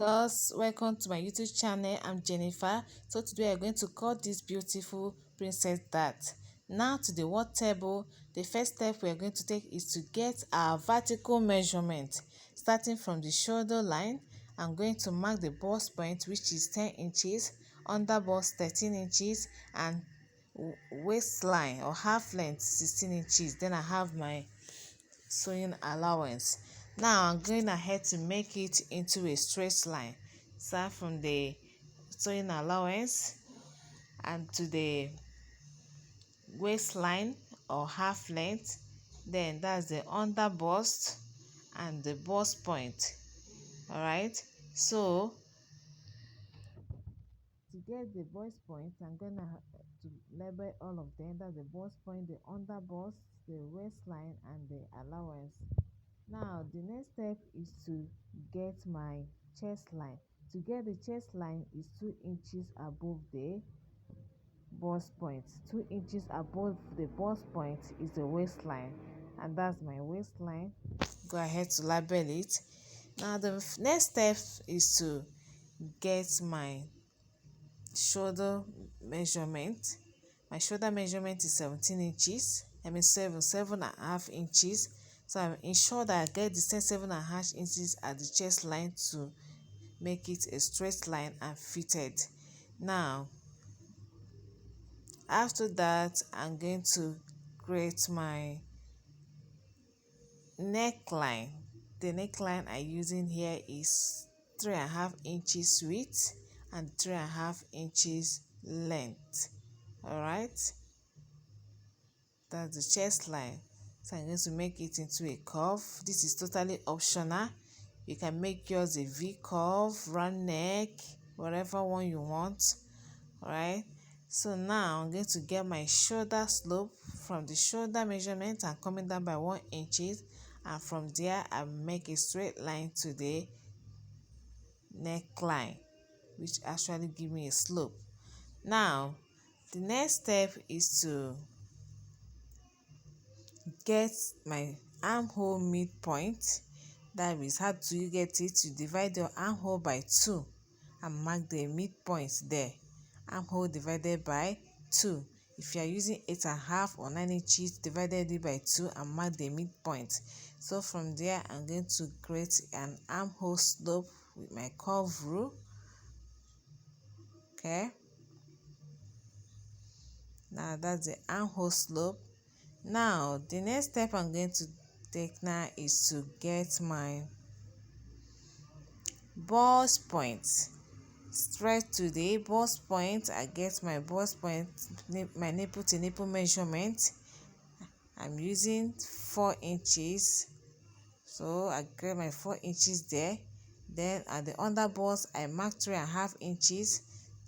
Guys, welcome to my YouTube channel. I'm Jennifer. So today we're going to cut this beautiful princess dart. Now to the work table, the first step we're going to take is to get our vertical measurement. Starting from the shoulder line, I'm going to mark the bust point, which is 10 inches, under bust 13 inches, and waistline or half length 16 inches. Then I have my sewing allowance. Now I'm going ahead to make it into a straight line. Start from the sewing allowance and to the waistline or half length, then that's the under bust and the bust point. All right, so to get the bust point, I'm gonna to label all of them. That's the bust point, the under bust, the waistline, and the allowance. Now the next step is to get my chest line. To get the chest line is 2 inches above the bust point. 2 inches above the bust point is the waistline, and that's my waistline. Go ahead to label it. Now the next step is to get my shoulder measurement. My shoulder measurement is 17 inches. I mean 7.5 inches. So I ensure that I get the same 7.5 inches at the chest line to make it a straight line and fitted. Now after that, I'm going to create my neckline. The neckline I'm using here is 3.5 inches width and 3.5 inches length. All right, that's the chest line. So I'm going to make it into a curve. This is totally optional. You can make yours a V curve, round neck, whatever one you want. All right, so now I'm going to get my shoulder slope. From the shoulder measurement, I'm coming down by 1 inch, and from there I make a straight line to the neckline, which actually give me a slope. Now the next step is to get my armhole midpoint. That is, how do you get it? You divide your armhole by 2 and mark the midpoint there. Armhole divided by 2. If you are using 8.5 or 9 inches, divided it by 2 and mark the midpoint. So from there, I'm going to create an armhole slope with my curve rule. Okay, now that's the armhole slope. Now the next step I'm going to take now is to get my bust point. Straight to the bust point, I get my bust point, my nipple to nipple measurement. I'm using 4 inches, so I get my 4 inches there. Then at the under bust, I mark 3.5 inches,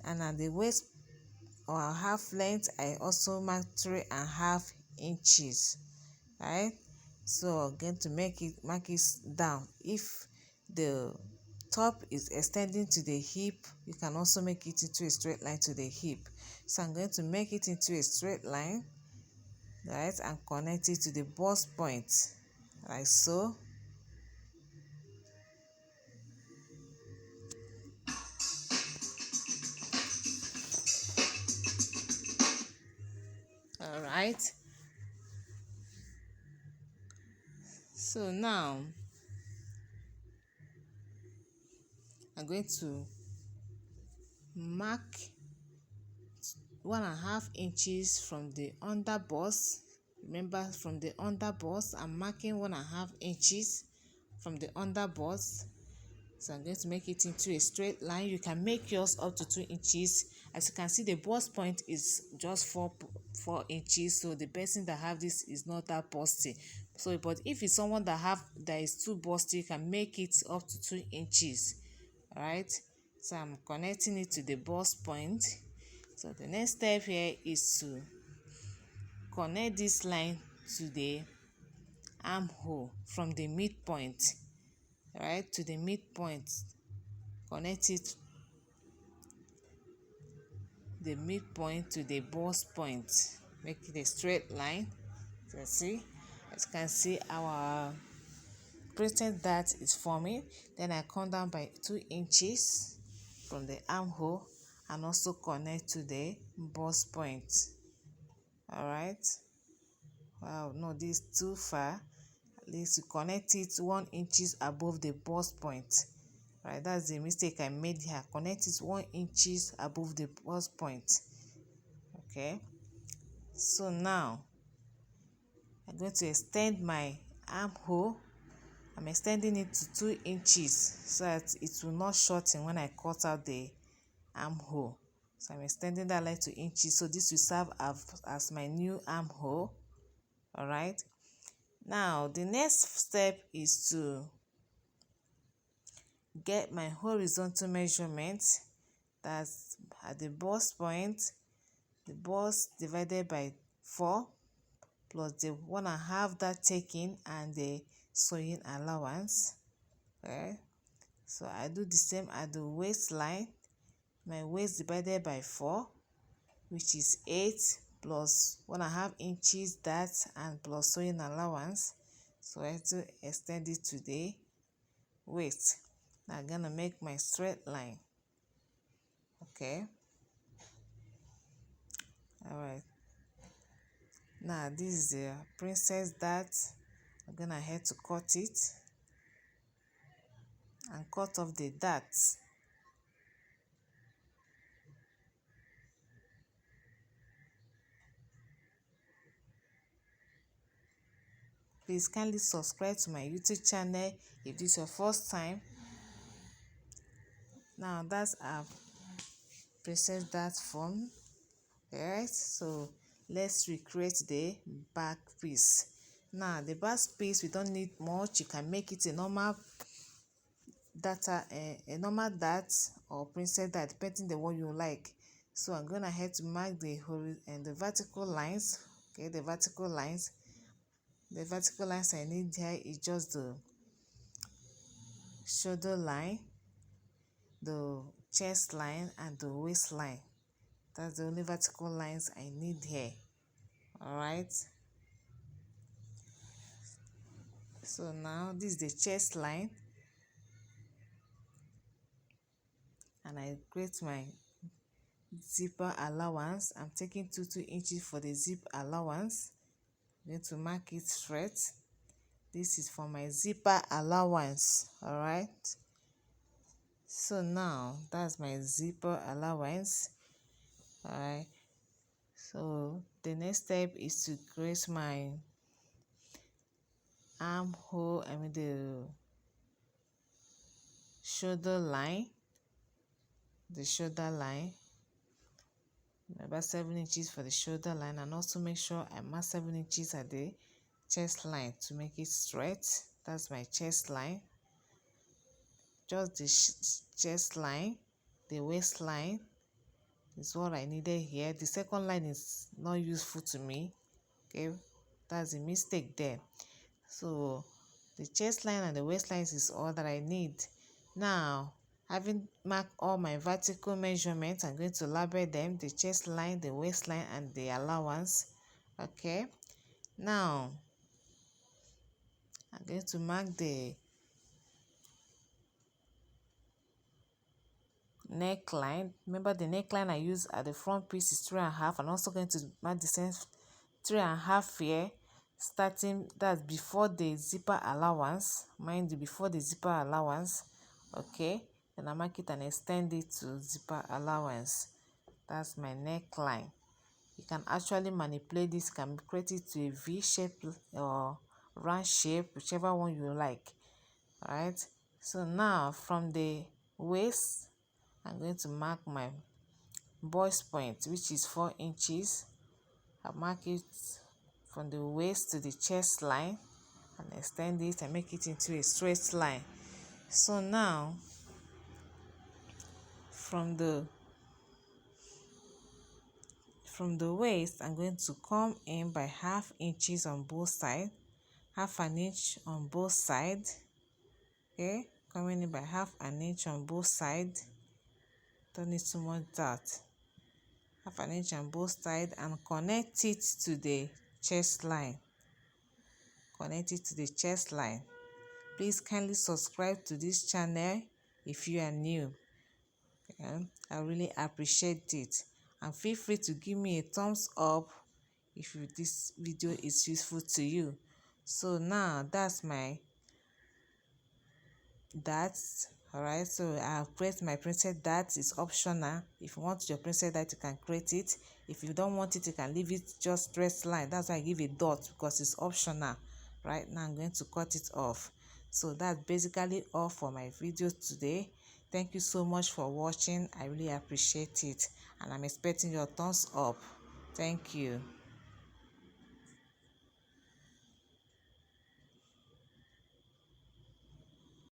and at the waist or half length, I also mark 3.5 inches. Right, so I'm going to mark it down. If the top is extending to the hip, you can also make it into a straight line to the hip. So I'm going to make it into a straight line, right, and connect it to the bust point, like so. All right, so now I'm going to mark 1.5 inches from the under bust. Remember, from the under bust, I'm marking 1.5 inches from the under bust. So I'm going to make it into a straight line. You can make yours up to 2 inches. As you can see, the bust point is just 4 inches, so the person that have this is not that busty. So but if it's someone that is too busty, you can make it up to 2 inches. All right, so I'm connecting it to the bust point. So the next step here is to connect this line to the armhole from the midpoint, right, to the midpoint. Connect it, the midpoint to the bust point, make it a straight line. So see, as you can see, our princess dart is forming. Then I come down by 2 inches from the armhole and also connect to the bust point. All right. Wow, no, this is too far. At least you connect it 1 inches above the bust point. Right, that's the mistake I made here. Connect it 1 inches above the bust point. Okay, so now I'm going to extend my armhole. I'm extending it to 2 inches so that it will not shorten when I cut out the armhole. So I'm extending that like 2 inches, so this will serve as my new armhole. All right, now the next step is to get my horizontal measurement. That's at the bust point, the bust divided by 4 plus the 1.5 that taken and the sewing allowance. Okay, so I do the same at the waistline. My waist divided by 4, which is 8 plus 1.5 inches that and plus sewing allowance. So I have to extend it to the waist. Now I'm gonna make my straight line. Okay, all right, now this is the princess dart. I'm gonna head to cut it and cut off the dart. Please kindly subscribe to my YouTube channel if this is your first time. Now that's our princess dart form. Alright, so let's recreate the back piece. Now the back piece, we don't need much. You can make it a normal dart or princess dart, depending the one you like. So I'm gonna head to mark the vertical lines. Okay, the vertical lines. The vertical lines I need here is just the shoulder line, the chest line, and the waistline. That's the only vertical lines I need here. All right, so now this is the chest line, and I create my zipper allowance. I'm taking 2 inches for the zip allowance. I'm going to mark it straight. This is for my zipper allowance. All right, so now that's my zipper allowance. All right, so the next step is to create my armhole, the shoulder line, about 7 inches for the shoulder line, and also make sure I mark 7 inches at the chest line to make it straight. That's my chest line, just the chest line. The waistline is what I needed here. The second line is not useful to me. Okay, that's a mistake there. So the chest line and the waistline is all that I need. Now, having marked all my vertical measurements, I'm going to label them: the chest line, the waistline, and the allowance. Okay, now I'm going to mark the neckline. Remember, the neckline I use at the front piece is 3.5. I'm also going to mark the same 3.5 here, starting that's before the zipper allowance. Mind you, before the zipper allowance. Okay, then I mark it and extend it to zipper allowance. That's my neckline. You can actually manipulate this, can create it to a V shape or round shape, whichever one you like. All right, so now from the waist, I'm going to mark my bust point, which is 4 inches. I mark it from the waist to the chest line and extend it and make it into a straight line. So now from the waist, I'm going to come in by 0.5 inches on both sides, 0.5 inch on both sides. Okay, coming in by 0.5 inch on both sides. Don't need too much that. 0.5 inch on both sides and connect it to the chest line. Connect it to the chest line. Please kindly subscribe to this channel if you are new. I really appreciate it, and feel free to give me a thumbs up if this video is useful to you. So now that's all right. So I have created my printed dart. Is optional. If you want your printed dart, you can create it. If you don't want it, you can leave it just straight line. That's why I give a dot, because it's optional. Right now I'm going to cut it off. So that's basically all for my video today. Thank you so much for watching. I really appreciate it, and I'm expecting your thumbs up. Thank you.